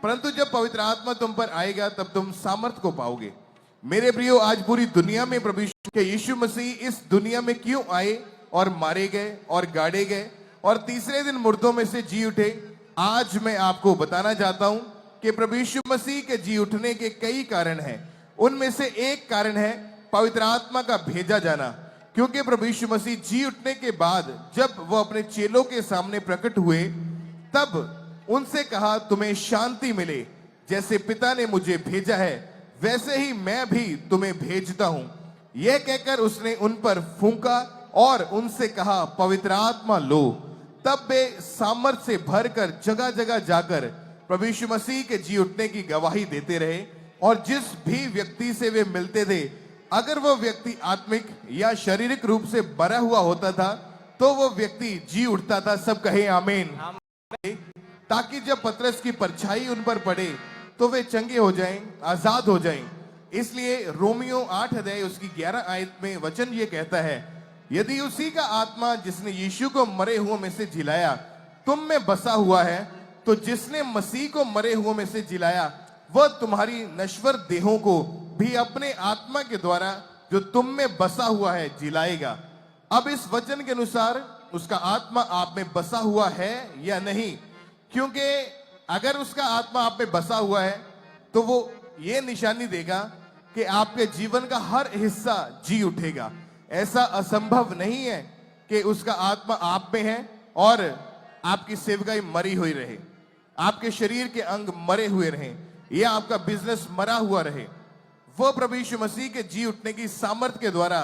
परंतु जब पवित्र आत्मा तुम पर आएगा तब तुम सामर्थ को पाओगे। मेरे प्रियो, आज पूरी दुनिया में प्रभु यीशु मसीह इस दुनिया में क्यों आए और मारे गए और गाड़े गए और तीसरे दिन मुर्दों में से जी उठे, आज मैं आपको बताना चाहता हूं कि प्रभु यीशु मसीह के जी उठने के कई कारण हैं। उनमें से एक कारण है पवित्र आत्मा का भेजा जाना। क्योंकि प्रभु यीशु मसीह जी उठने के बाद जब वो अपने चेलों के सामने प्रकट हुए, तब उनसे कहा, तुम्हें शांति मिले। जैसे पिता ने मुझे भेजा है वैसे ही मैं भी तुम्हें भेजता हूं। यह कहकर उसने उन पर फूंका और उनसे कहा, पवित्र आत्मा लो। तब वे सामर्थ से भरकर जगह जगह जाकर प्रभु यीशु मसीह के जी उठने की गवाही देते रहे। और जिस भी व्यक्ति से वे मिलते थे, अगर वो व्यक्ति आत्मिक या शारीरिक रूप से मरा हुआ होता था तो वो व्यक्ति जी उठता था। सब कहे आमीन। ताकि जब पतरस की परछाई उन पर पड़े तो वे चंगे हो जाएं, आजाद हो जाएं। इसलिए रोमियो 8 अध्याय उसकी 11 आयत में वचन ये कहता है, यदि उसी का आत्मा जिसने यीशु को मरे हुओं में से जिलाया तुम में बसा हुआ है, तो जिसने मसीह को मरे हुओं में से जिलाया वह तुम्हारी नश्वर देहों को भी अपने आत्मा के द्वारा जो तुम में बसा हुआ है जिलाएगा। अब इस वचन के अनुसार उसका आत्मा आप में बसा हुआ है या नहीं? क्योंकि अगर उसका आत्मा आप में बसा हुआ है तो वो ये निशानी देगा कि आपके जीवन का हर हिस्सा जी उठेगा। ऐसा असंभव नहीं है कि उसका आत्मा आप में है और आपकी सेवकाई मरी हुई रहे, आपके शरीर के अंग मरे हुए रहें, या आपका बिजनेस मरा हुआ रहे। वो प्रभु यीशु मसीह के जी उठने की सामर्थ के द्वारा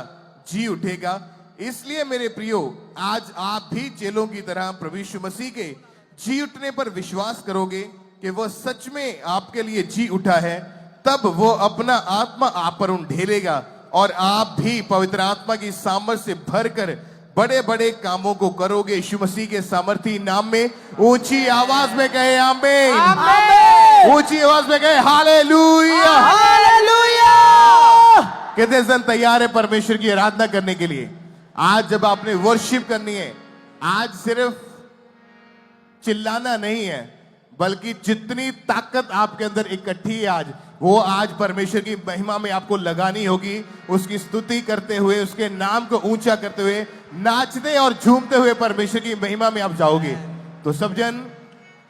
जी उठेगा। इसलिए मेरे प्रियो, आज आप भी चेलों की तरह प्रभु यीशु मसीह के जी उठने पर विश्वास करोगे कि वह सच में आपके लिए जी उठा है, तब वो अपना आत्मा आप पर ढेलेगा और आप भी पवित्र आत्मा की सामर्थ से भरकर बड़े बड़े कामों को करोगे। यीशु मसीह के सामर्थी नाम में ऊंची आवाज में कहे आमीन। ऊंची आवाज में कहे हालेलुया, हालेलुया। कितने जन तैयार है परमेश्वर की आराधना करने के लिए? आज जब आपने वर्शिप करनी है, आज सिर्फ चिल्लाना नहीं है, बल्कि जितनी ताकत आपके अंदर इकट्ठी है आज, वो आज परमेश्वर की महिमा में आपको लगानी होगी। उसकी स्तुति करते हुए, उसके नाम को ऊंचा करते हुए, नाचते और झूमते हुए परमेश्वर की महिमा में आप जाओगे। तो सब जन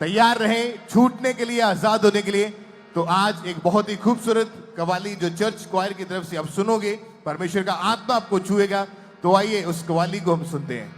तैयार रहें छूटने के लिए, आजाद होने के लिए। तो आज एक बहुत ही खूबसूरत कवाली जो चर्च क्वायर की तरफ से आप सुनोगे, परमेश्वर का आत्मा आपको छुएगा। तो आइए उस कवाली को हम सुनते हैं।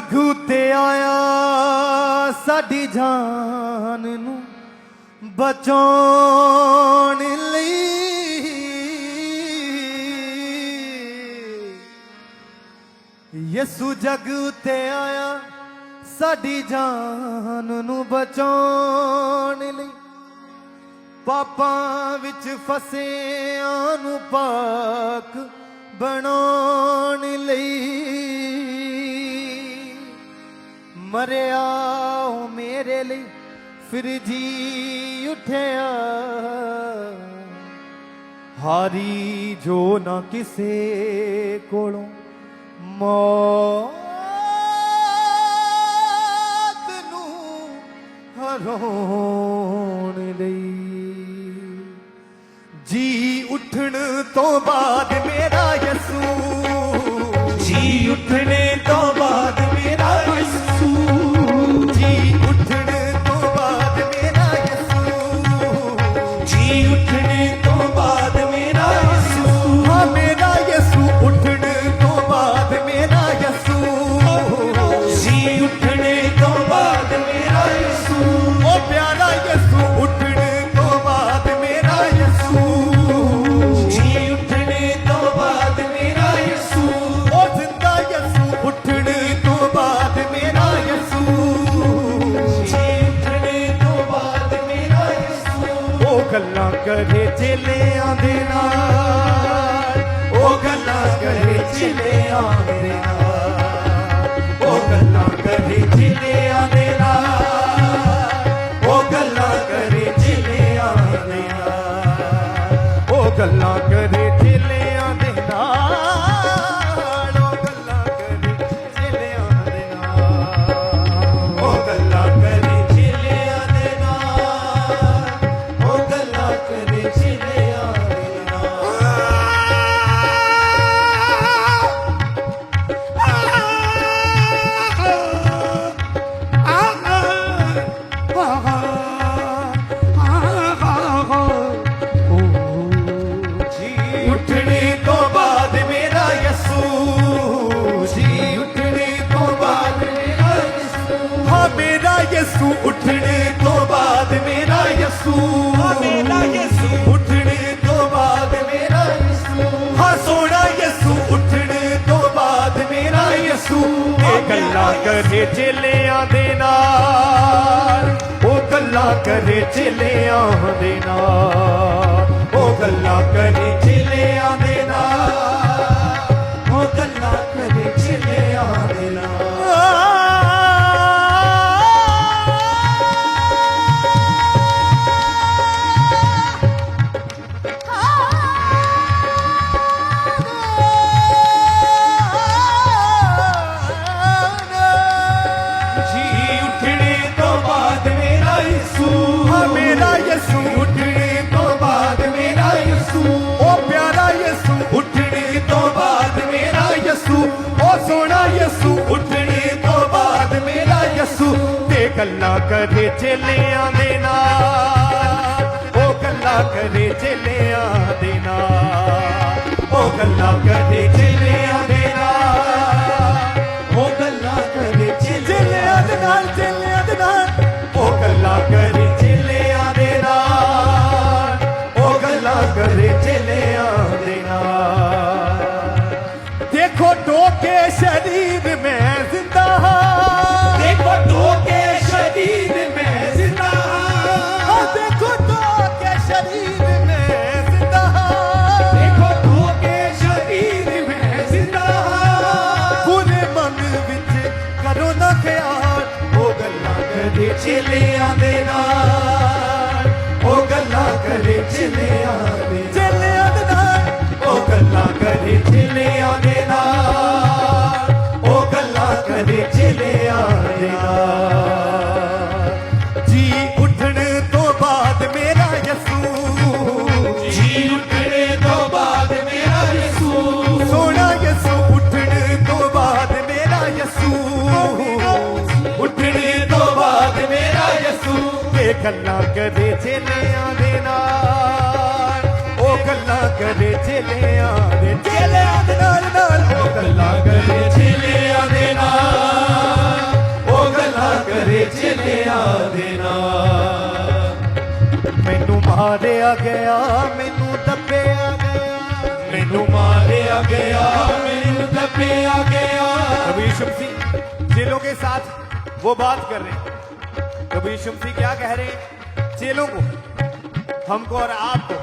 जग उत्ते आया साडी जान नू बचाउण लई यसू जग उत्ते आया साडी जान नू बचाउण लई पापां विच फसियां नू पाक बनाउण लई मरिया ओ मेरे लिए फिर जी उठिया हारी जो ना किसे कोलों मौत नू हराउण लई जी उठण तो बाद मेरा यसू जी उठने तो बाद मेरा यसू जी उठने तो बाद मेरा यसू जी उठने तो बाद मेरा यसू हाँ मेरा यसू उठने तो बाद मेरा यसू जी उठने तो बाद मेरा यसू ओ प्यारा यसू उठने तो बाद मेरा यसू जी उठने तो बाद मेरा यसू ओ जिंदा यसू उठने तो बाद मेरा यसू जी उठने तो बाद मेरा यसू ओ गल्लां करे चेलियां दे नाल ओ गल्लां करे चेलियां दे नाल ओ गल्लां करे चेलियां दे नाल ओ गल्लां करे चेलियां दे नाल ओ गल्लां करे चेलियां दे नाल ओ गल्लां करे चेलियां दे नाल ओ गल्लां करे चेलियां दे नाल ओ गल्लां करे चेलियां दे उठने तो बाद मेरा यसू जी उठने तो बाद मेरा यसू हाँ मेरा यसू उठने तो बाद मेरा यसू मेरा यसू उठने तो बाद मेरा यसू हाँ सोना यसू उठने तो बाद मेरा यसू ए गल्ला करे चेलियां दे नाल ओ गल्ला करे चेलियां दे नाल ओ गल्ला करे चेलियां दे नाल ओ गल्ला करे चेलियां दे नाल जी उठने तो बाद मेरा यसू हाँ मेरा यसू उठने तो बाद मेरा यसू ओ प्यारा यसू उठने तो बाद मेरा यसू ओ सोना यसू उठने तो बाद मेरा यसू ते गल्ला करे चेलियां दे नाल ओ गल्ला करे चेलियां दे नाल ओ गल्ला करे चेलियां दे नाल ओ गल्ला करे चेलियां दे नाल चेलियां दे नाल ओ गल्ला करे चेलियां दे नाल ओ गल्ला करे चेलियां दे नाल देखो टोके शरीर में जिंदा देखो टोके शरीर में जिंदा देखो टोके शरीर में जिंदा देखो टोके शरीर में जिंदा पूरे मन विच करो ना ख्याल ओ गल्ला करे चेलियां दे नाल ओ गल्ला करे चेलियां दे नाल ओ गल्ला करे चेलियां दे नाल ओ गल्ला करे चेलियां दे नाल जी उठण तो बाद मेरा यसू जी उठने तो बाद मेरा यसू सोना यसू उठण तो बाद मेरा यसू उठने तो बाद मेरा यसू ये गल्ला करे चेलियां दे नाल ओ ਗੱਲਾਂ ਕਰੇ ਚੇਲਿਆਂ ਦੇ ਨਾਲ ਉਹ ਗੱਲਾਂ ਕਰੇ ਚੇਲਿਆਂ ਦੇ ਨਾਲ ਉਹ ਗੱਲਾਂ ਕਰੇ ਚੇਲਿਆਂ ਦੇ ਨਾਲ ਮੈਨੂੰ ਮਾਰਿਆ ਗਿਆ ਮੈਨੂੰ ਦੱਬਿਆ ਗਿਆ ਮੈਨੂੰ मारिया गया मैनू दबिया गया। कबीर शमसी चेलों के साथ वो बात कर रहे हैं। कबीर शमसी क्या कह रहे हैं चेलों को, हमको और आपको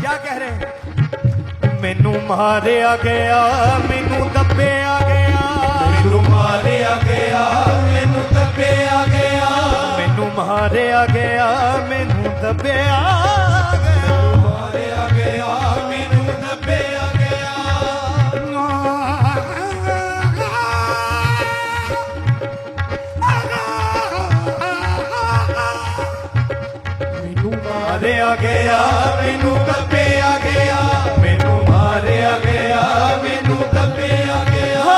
क्या कह रहे हैं? मैनू मारिया गया मैनू दबिया गया मैनू मारिया गया मैनू दबिया गया मैनू मारिया गया मैनू दबिया गया मारिया गया मैनू दबिया गया मैनू मारिया गया मैनू दबिया गया मैनू मारिया गया मैनू दबिया गया।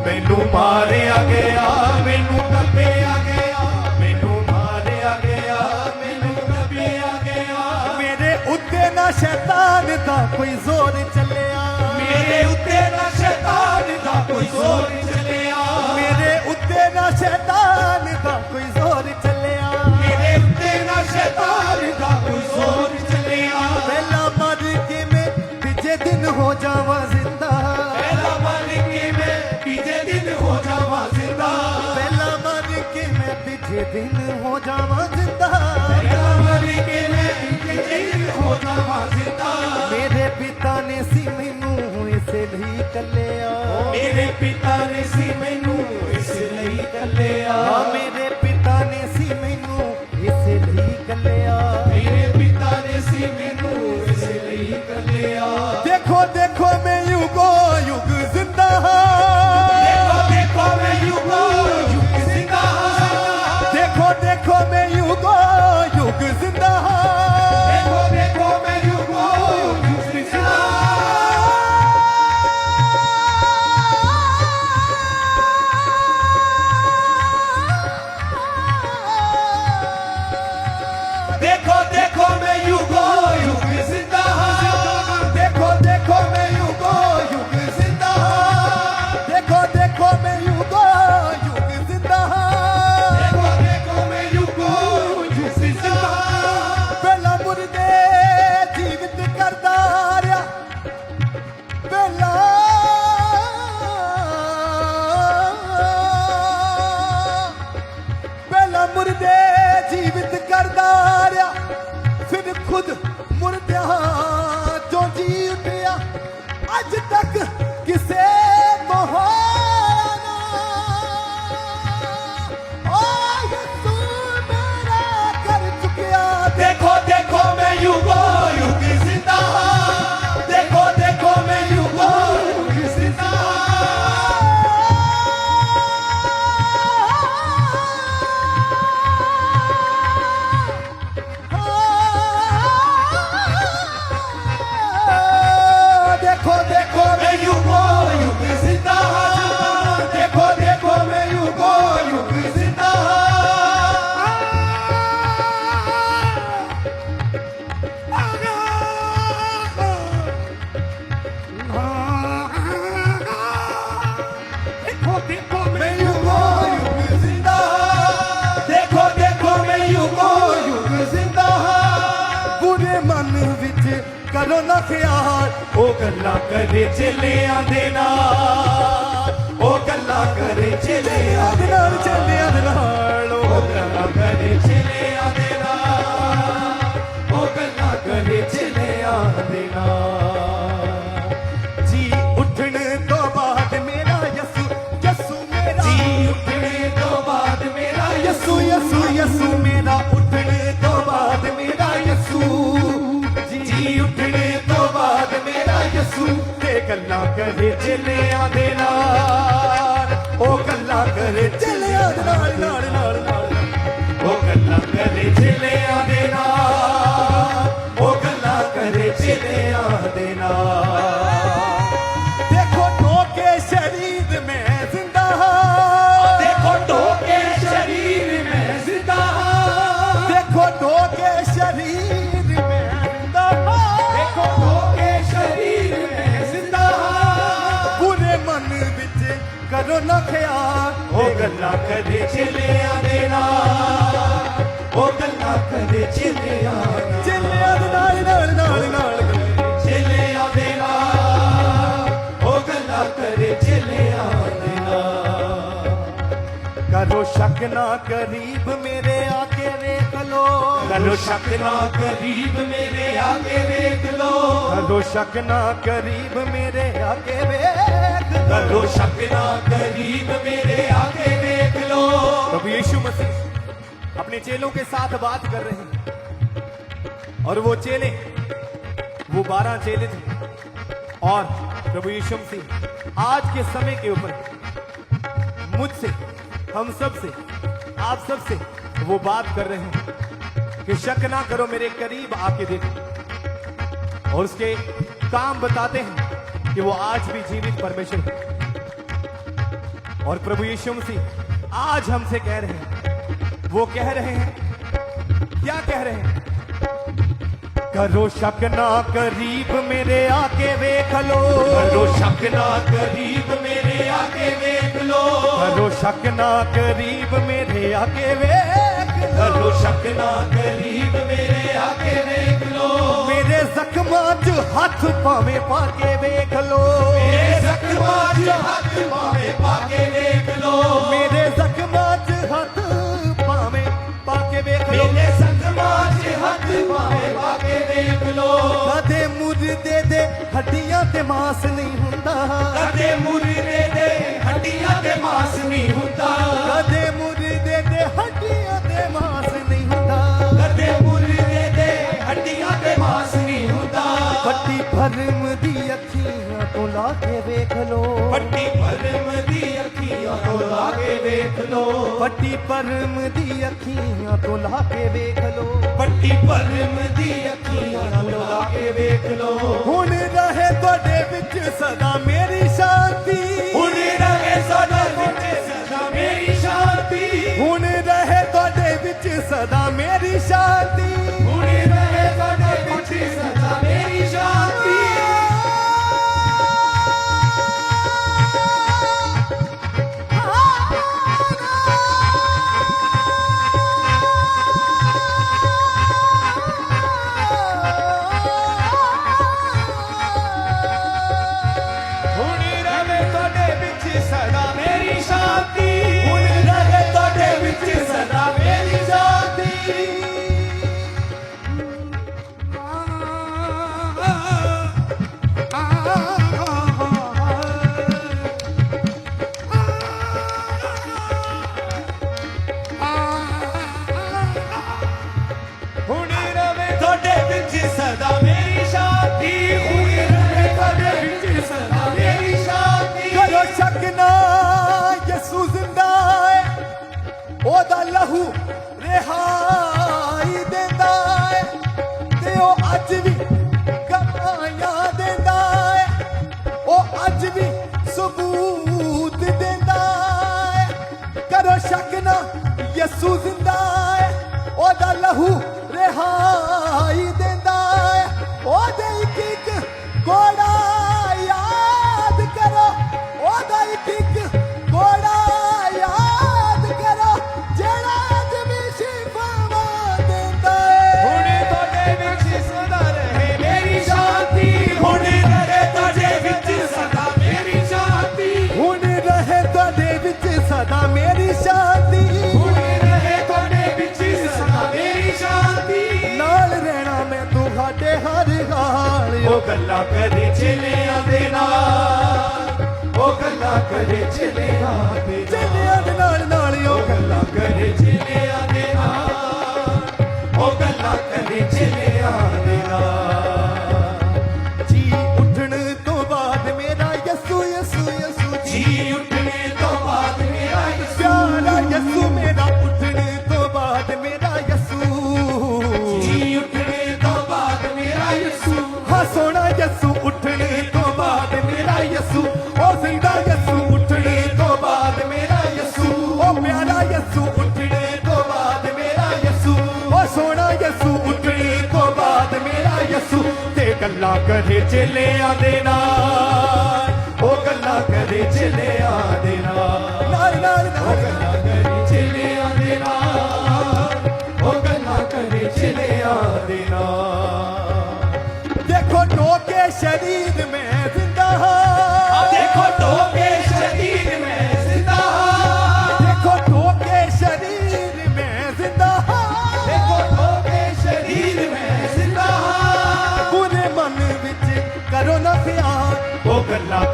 मैनू मारिया गया मैनू दबिया गया मैनू मारिया गया मैनू दबिया गया। मेरे उत्ते ना शैतान दा कोई जोर चलिया मेरे उत्ते ना शैतान दा कोई जोर चलिया मेरे उत्ते ना शैतान दा कोई जोर चलिया मेरे उत्ते ना शैतान दा कोई जोर चलिया। पहला मर के मैं तीजे दिन हो जावा जिंदा पहला मर के मैं तीजे दिन हो जावा जिंदा पहला मर के मैं तीजे दिन हो जावा जिंदा पहला मर के मैं तीजे दिन हो जावा जिंदा। मेरे पिता ने सी मैनू इसे नहीं कलिया मेरे पिता ने सी मैनू इसे नहीं कलिया मेरे पिता ने सी मैनू इसे नहीं कलिया मेरे पिता ने सी मैनू इसे नहीं कलिया। देखो देखो मैं युगो युग जिंदा देखो देखो मैं युगो युग जिंदा देखो देखो मैं युगो युग जिंदा देखो देखो मैं युगो युग जिंदा। देखो देखो मैं युगो युग जिंदा देखो देखो मैं युगो युग जिंदा देखो देखो मैं युगो युग जिंदा देखो देखो मैं युगो युग जिंदा। पहला मुर्दे जीवित करदा रहा पहला पहला मुर्दे जीवित करदा रहा फिर खुद मुर्दिया जो जी उठिया अज तक किसे को होया ना ओ यीशु मेरा कर चुकिया। देखो देखो मैं युगो युग जिंदा देखो देखो मैं युगो युग जिंदा। देखो देखो मैं युगो युग जिंदा देखो देखो मैं युगो युग जिंदा। देखो देखो मैं युगो युग जिंदा देखो देखो मैं युगो युग जिंदा। पूरे मन विच करो ना ख्याल ओ गल्ला करे चेलियां दे नाल ओ गल्ला करे चेलियां दे नाल चेलियां दे नाल ओ गल्ला करे चेलियां दे नाल ओ गल्ला करे चेलियां दे नाल। जी उठने तो बाद मेरा यसु यसु मेरा जी उठने तो बाद मेरा यसु यसु यसु मेरा उठने तो बाद मेरा यसु जी उठने तो बाद मेरा यसु ते गल्ला करे चेलियां दे नाल ओ गल्ला करे चेलियां दे नाल नाल नाल नाल ओ गल्ला करे चेलियां दे नाल ओ गल्ला करे चेलियां दे नाल। ना ख्याल ओ गल्ला करे चेलिया दे नाल ओ गल्ला करे चेलिया चेलिया दे नाल नाल नाल नाल चेलिया दे नाल ओ गल्ला करे चेलिया दे नाल करो शक ना करीब मेरे आके वेख लो करो शक ना करीब मेरे आके वेख लो करो शक ना करीब मेरे आके वेख लो करो शक ना करीब मेरे आके वेख लो। प्रभु यीशु मसीह अपने चेलों के साथ बात कर रहे हैं और वो चेले वो 12 चेले थे और प्रभु यीशु मसीह आज के समय के ऊपर मुझसे हम सब से आप सब से वो बात कर रहे हैं कि शक ना करो मेरे करीब आके देखो और उसके काम बताते हैं कि वो आज भी जीवित परमेश्वर है। और प्रभु यीशु मसीह आज हमसे कह रहे हैं वो कह रहे हैं क्या कह रहे हैं करो शक ना करीब मेरे आके वेख लो करो शक ना करीब मेरे आके वेख लो करो शक ना करीब मेरे आके वेख लो करो शक ना करीब मेरे आके वेख लो मेरे जख्मां च हाथ पावे पाके वेख लो मेरे जख्मां च हाथ पावे पाके वेख लो मेरे जख्मां च हाथ पावे पाके वेख लो मेरे जख्मां च हाथ पावे पाके वेख लो कदे मुर्दे दे हड्डियां ते मांस नहीं हुंदा कदे मुर्दे दे हड्डियां ते मांस नहीं हुंदा कदे मुर्दे दे हड्डियां ते मांस नहीं हुंदा कदे मुर्दे दे हड्डियां ते मांस नहीं हुंदा पट्टी भरम दी अखियां तो ला के वेख लो पट्टी भरम दी अखियां तो ला के वेख लो पट्टी भरम दी अखियां तो ला के वेख लो पट्टी भरम दी अखियां तो ला के वेख लो हुण रहे तुहाडे विच सदा मेरी शांति हुण रहे सदा विच सदा मेरी शांति हुण रहे तुहाडे विच सदा मेरी शांति हुण रहे तुहाडे विच सदा मेरी शांति ओदा लहू रिहाई देंदा है ते ओ अज भी गवाहियां देंदा है ओ अज भी सबूत देंदा है करो शक ना यसू जिंदा है ओदा लहू रिहाई देंदा है ओदे एक कोड़ा याद करो ओदा एक कोड़ा सदा मेरी शांति रहे तुहाडे विच सदा मेरी शांति नाल रहना मैं तुहाडे हर हाल ओ गल्ला करे चेलियां दे नाल ओ गल्ला करे चेलियां दे नाल नाल ओ गल्ला करे चेलियां दे नाल ओ गल्ला करे चेलियां दे नाल जी उठण तो बाद मेरा यसू यसू यसू जी उठने तो बाद प्यारा यसू मेरा उठने तो बाद मेरा यसू जी उठने तो बाद मेरा यसू हाँ सोना यसू उठने तो बाद मेरा यसू ओ जिंदा यसू उठने तो बाद मेरा यसू ओ प्यारा यसू उठने तो बाद मेरा यसू ओ सोना यसू उठने तो बाद मेरा यसू ते गल्ला करे चेलियां दे नाल ओ गल्ला करे चेलियां दे नाल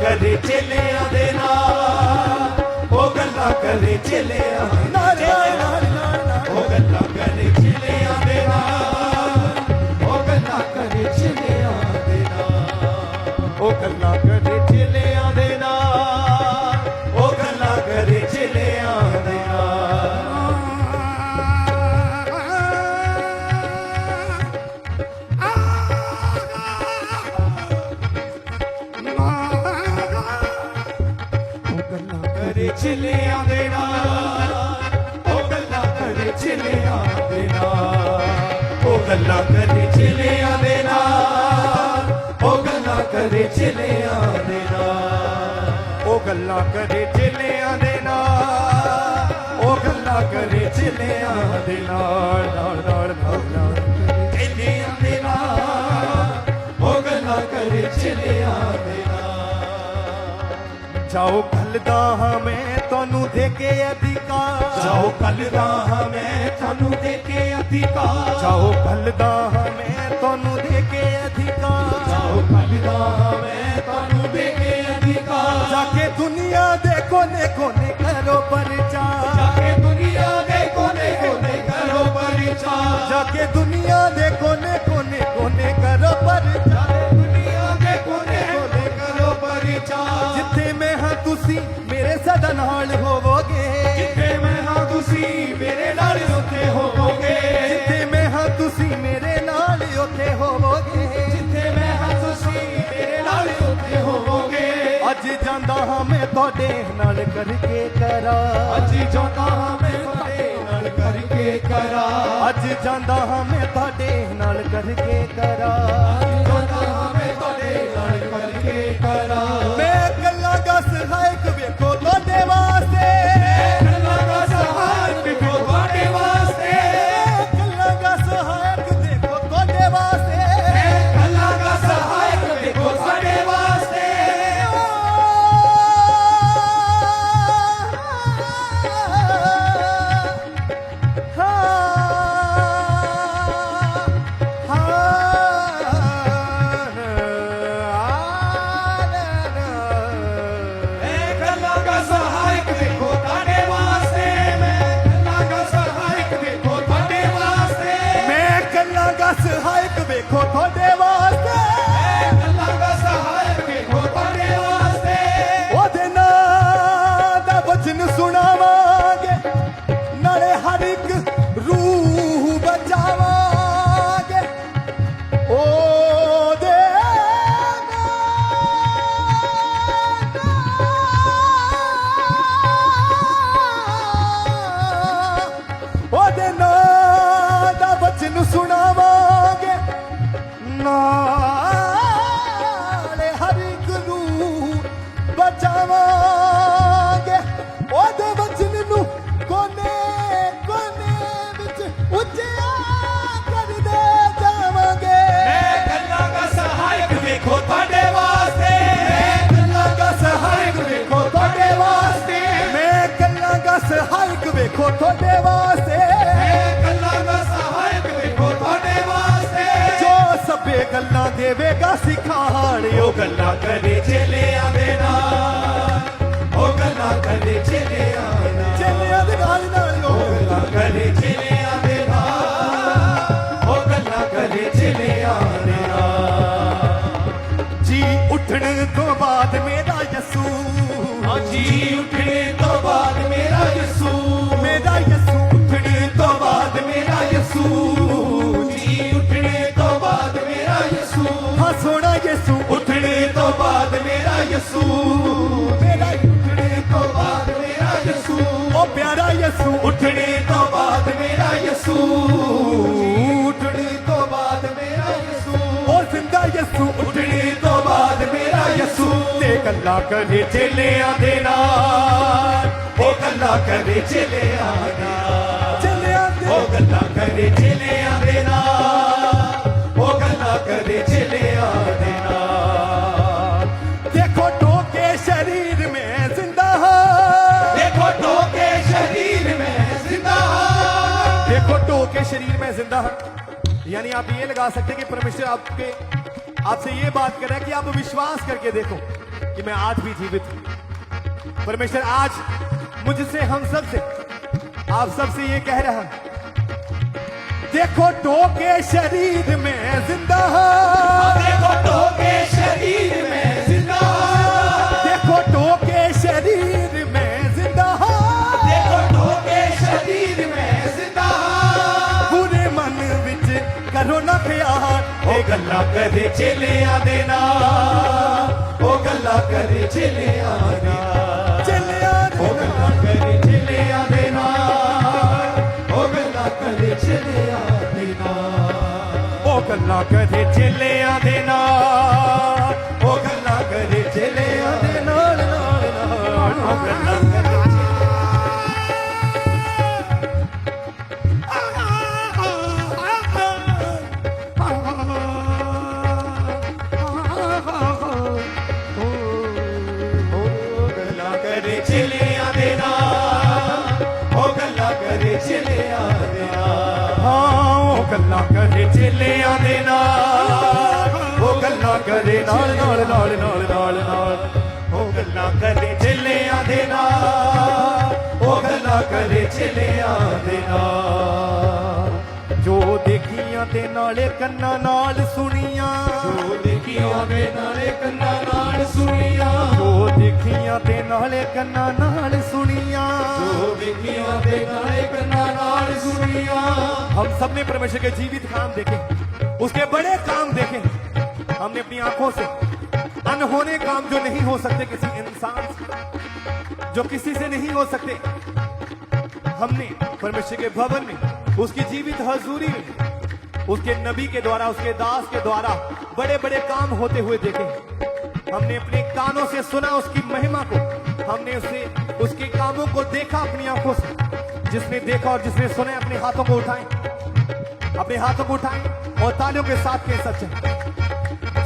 करे चेलियां दे नाल ओ गल्लां करे चेलियां नाल ओ गल्लां करे चेलियां दे नाल ओ गल्लां करे चेलियां दे नाल ओ गल्लां करे चेलियां दे नाल ओ गल्लां करे चेलियां दे चलिया देना ओ गल्ला करे चलिया देना ओ गल्ला करे चलिया देना ओ गल्ला करे चलिया देना ओ गल्ला करे चलिया देना ओ गल्ला करे चलिया देना नाल नाल नाल चलिया देना ओ गल्ला करे चलिया देना जाओ कलदा मैं तनु देके अधिकार जाओ कलदा मैं तनु देके अधिकार जाओ कलदा मैं तनु देके अधिकार जाओ कलदा मैं तनु देके अधिकार जाके दुनिया दे कोने कोने करो प्रचार जाके दुनिया दे कोने कोने करो प्रचार जाके दुनिया दे कोने कोने कोने करो प्रचार दुनिया दे कोने कोने करो प्रचार जिथे मैं हां तुसी मेरे सदा नाल होवोगे जिथे मैं हां तुसी मेरे नाल उथे होवोगे जिथे मैं हां तुसी मेरे नाल उथे होवोगे जिथे मैं हां तुसी मेरे नाल उथे होवोगे अज जांदा हां मैं तुहाडे नाल करके करा अज जांदा हां मैं तुहाडे नाल करके करा अज जांदा हां मैं तुहाडे नाल करके करा अज जांदा हां मैं तुहाडे नाल करके करा मैं गल्लां दा सहायक वेखो तुहाडे वास्ते गल्लां दा सहायक वेखो तुहाडे वास्ते गल्लां दा सहायक देखो तुहाडे वास्ते गल्लां दा सहायक वेखो तुहाडे वास्ते सहायक वेखो थोड़े वास्ते गल्लां दा सहायक वेखो थोड़े वास्ते ओदे नाम दा वचन सुनावांगे नाले हर एक रूह बचावांगे ओदे ओदे नाम दा वचन सुनावांगे नाले हर एक रूह बचावांगे ओदे वचन नू कोने कोने विच उच्चा कर दे जावांगे मैं गल्लां दा सहायक वेखो तुहाडे वास्ते मैं गल्लां दा सहायक वेखो तुहाडे वास्ते मैं गल्लां दा सहायक वेखो तुहाडे वास्ते मैं गल्लां दा सहायक वेखो तुहाडे वास्ते जो सभे गल्लां देवेगा सिखाण ओ गल्लां करे चेलियां दे नाल ओ गल्लां करे चेलियां दे नाल ओ गल्लां करे चेलियां दे नाल ओ गल्लां करे चेलियां दे नाल जी उठण तो बाद मेरा यसू जी उठणे तो बाद मेरा यसू उठणे तो बाद मेरा यसू जी उठणे तो बाद मेरा यसू हाँ सोना यसू उठणे तो बाद मेरा यसू मेरा उठणे तो बाद मेरा यसू ओ प्यारा यसू उठणे तो बाद मेरा यसू उठणे तो बाद मेरा यसू ओ जिंदा यसू उठणे तो बाद मेरा यसू ते गल्लां करे चेलियां दे नाल ओ गल्लां करे चेलियां दे नाल ओ गल्लां करे चेलियां दे नाल ओ गल्लां करे चेलियां दे नाल देखो टोके शरीर में जिंदा देखो टोके शरीर में जिंदा देखो टोके शरीर में जिंदा यानी आप ये लगा सकते हैं कि परमेश्वर आपसे ये बात कर रहा है कि आप विश्वास करके देखो कि मैं आज भी जीवित हूं। परमेश्वर आज मुझसे, हम सब से, आप सबसे ये कह रहा है, देखो टोके शरीर में जिंदा, देखो टोके शरीर में जिंदा, देखो टोके शरीर में जिंदा, देखो टोके शरीर में जिंदा, पूरे मन विच करो ना ख्याल, ओ गल्ला करे चेलिया देना, ओ गल्ला करे चेलिया देना, चलिया ओ गल्ला करे चेलिया देना, ओ गल्ला करे चेलिया देना, ओ गल्ला करे चलिया देना, ओ गल्ला करे चेलिया देना, ओ गल्ला करे गल्ला करे चेलिया देना, ओ गल्ला करे चेलिया देना, हाँ, ओ गल्ला करे चलिया देना, ओ गल्ला करे नाल नाल नाल नाल नाल नाल ओ गल्ला करे चेलिया देना, ओ गल्ला करे चेलिया देना, जो देखियां ते नाले कन्ना नाल सुनियां, जो देखियां दे नाले कन्ना नाल सुनिया, जो देखियां ते नाले कन्ना नाल सुनियां, जो देखियां दे नाले कन्ना नाल सुनिया, हम सब ने परमेश्वर के जीवित काम देखे, उसके बड़े काम देखे, हमने अपनी आंखों से अनहोने काम जो नहीं हो सकते किसी इंसान से, जो किसी से नहीं हो सकते, हमने परमेश्वर के भवन में, उसकी जीवित हजूरी में, उसके नबी के द्वारा, उसके दास के द्वारा बड़े बड़े काम होते हुए देखे। हमने अपने कानों से सुना उसकी महिमा को, हमने उसके कामों को देखा अपनी आंखों से। जिसने देखा और जिसने सुने अपने हाथों को उठाएं, अपने हाथों को उठाएं और तालियों के साथ के सच्चे।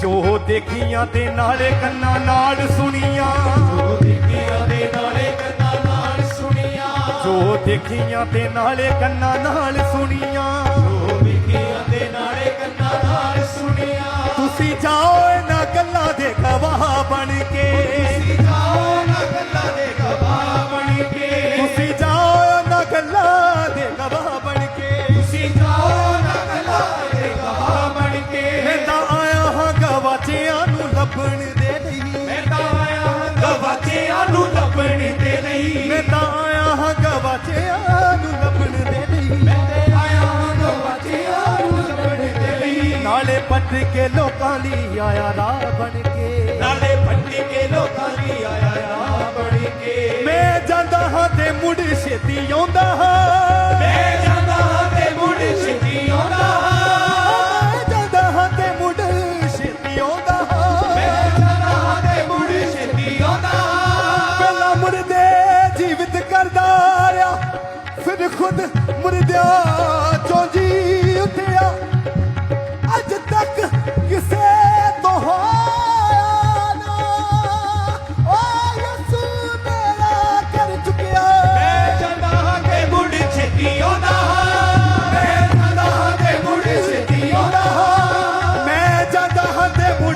जो देखियां ते नाले कन्ना नाल सुनियां, जो देखियां दे नाले कन्ना नाल सुनिया, जो देखियां ते नाले कन्ना नाल सुनियां, जो देखियां दे नाले कन्ना नाल सुनिया, तुसी जाओ ना गल्ला दे गवाह बन के, तुसी जाओ ना गल्ला दे गवाह बन के, तुसी जाओ ना गल्ला दे गवाह बन के, तुसी जाओ ना गल्ला दे गवाह बन के, मैं तां आया हां गवाचियां नू लभण दे नहीं, मैं तां आया हां गवाचियां नू लभण दे नहीं, मैं तां आया हां गवाचियां नू लभण दे नहीं, मैं ते आया हां गवाचियां नू लभण दे नहीं, नाले पट के लोकां ली आया राह बन के, नाले पट्टी के लोकां दी आया राह बन के, मैं जांदा हां ते मुड़ छेती आउंदा हां, मैं जांदा हां ते मुड़ छेती आउंदा हां, मैं जांदा हां ते मुड़ छेती आउंदा हां, मैं जांदा हां ते मुड़ छेती आउंदा हां, ਪਹਿਲਾਂ ਮੁਰਦੇ ਜੀਵਿਤ ਕਰਦਾ ਰਿਹਾ, ਫਿਰ ਖੁਦ ਮੁਰਦਿਆਂ ਚੋਂ ਜੀ ਉੱਠਿਆ, ਅੱਜ ਤੱਕ ਕਿਸੇ ਤੋਂ ਹੋਇਆ ਨਾ, ਓ ਯਿਸੂ ਮੇਰਾ ਕਰ ਚੁੱਕਿਆ, मैं जांदा हां ते मुड़ छेती आउंदा हां, मैं जांदा हां ते मुड़ छेती आउंदा हां, ਮੈਂ ਜਾਂਦਾ ਹਾਂ ਤੇ ਮੁੜ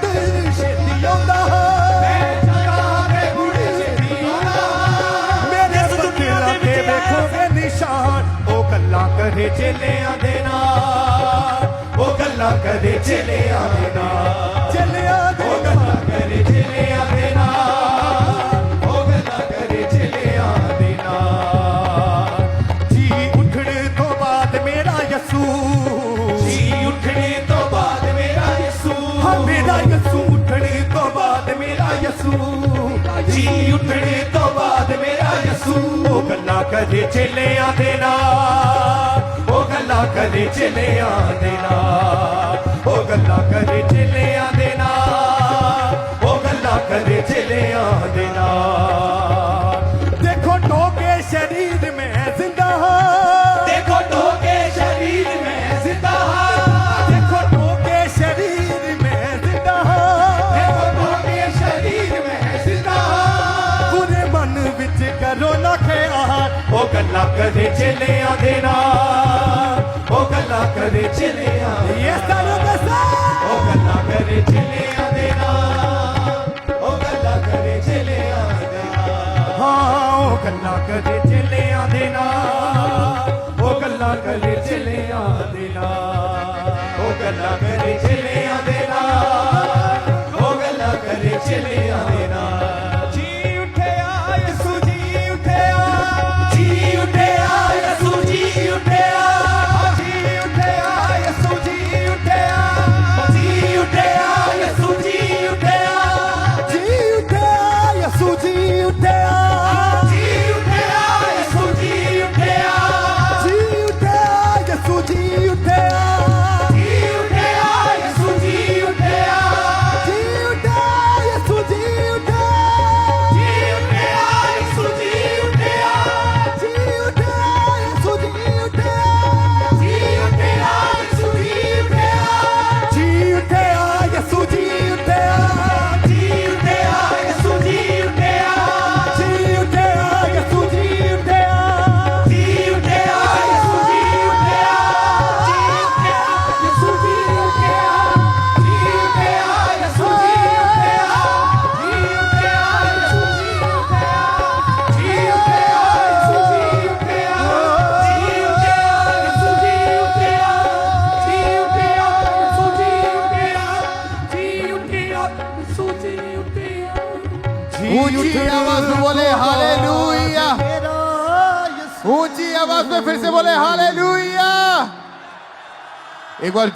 ਛੇਤੀ ਆਉਂਦਾ ਹਾਂ, मैं जांदा हां ते मुड़ छेती आउंदा हां, ਮੇਰੇ ਬੱਦਲਾਂ ਤੇ ਵੇਖੋਗੇ ਨਿਸ਼ਾਨ, ਉਹ ਗੱਲਾਂ ਕਰੇ ਚੇਲਿਆਂ ਦੇ ਨਾਲ, ओ गल्ला करे चेलिया देना, ਚੇਲਿਆਂ ਦੇ ओ गल्ला करे चेलिया देना, ओ गल्ला करे चेलिया देना, ਜੀ ਉੱਠਣ ਤੋਂ ਬਾਅਦ ਮੇਰਾ ਯਸੂ, जी उठने तो बाद मेरा यीशु, ਹਾਂ ਮੇਰਾ ਯਸੂ ਉੱਠਣ ਤੋਂ ਬਾਅਦ ਮੇਰਾ ਯਸੂ, जी उठने तो बाद मेरा यीशु, ਉਹ ਗੱਲਾਂ ਕਰੇ ਚੇਲਿਆਂ ਦੇ ਨਾਲ, ओ गल्ला करे चेलिया देना, ਉਹ ਗੱਲਾਂ ਕਰੇ ਚੇਲਿਆਂ ਦੇ ਨਾਲ, ओ गल्ला करे चेलिया देना, ਦੇਖੋ ਟੋਕੇ शरीर में जिंदा हाँ, देखो टोके शरीर में जिंदा हां, देखो टोके शरीर में जिंदा हाँ, देखो टोके शरीर में जिंदा हां, पूरे मन विच करो ना ख्याल, ओ गल्ला करे चेलिया देना, ओ गल्ला करे चेलिया ये सारे दसा ओ गल्ला करे चेलिया देना, ओ गल्ला यीशु जी उठिया ऊंची आवाज में बोले हालेलुया। ऊंची आवाज में फिर से बोले हालेलुया। एक बार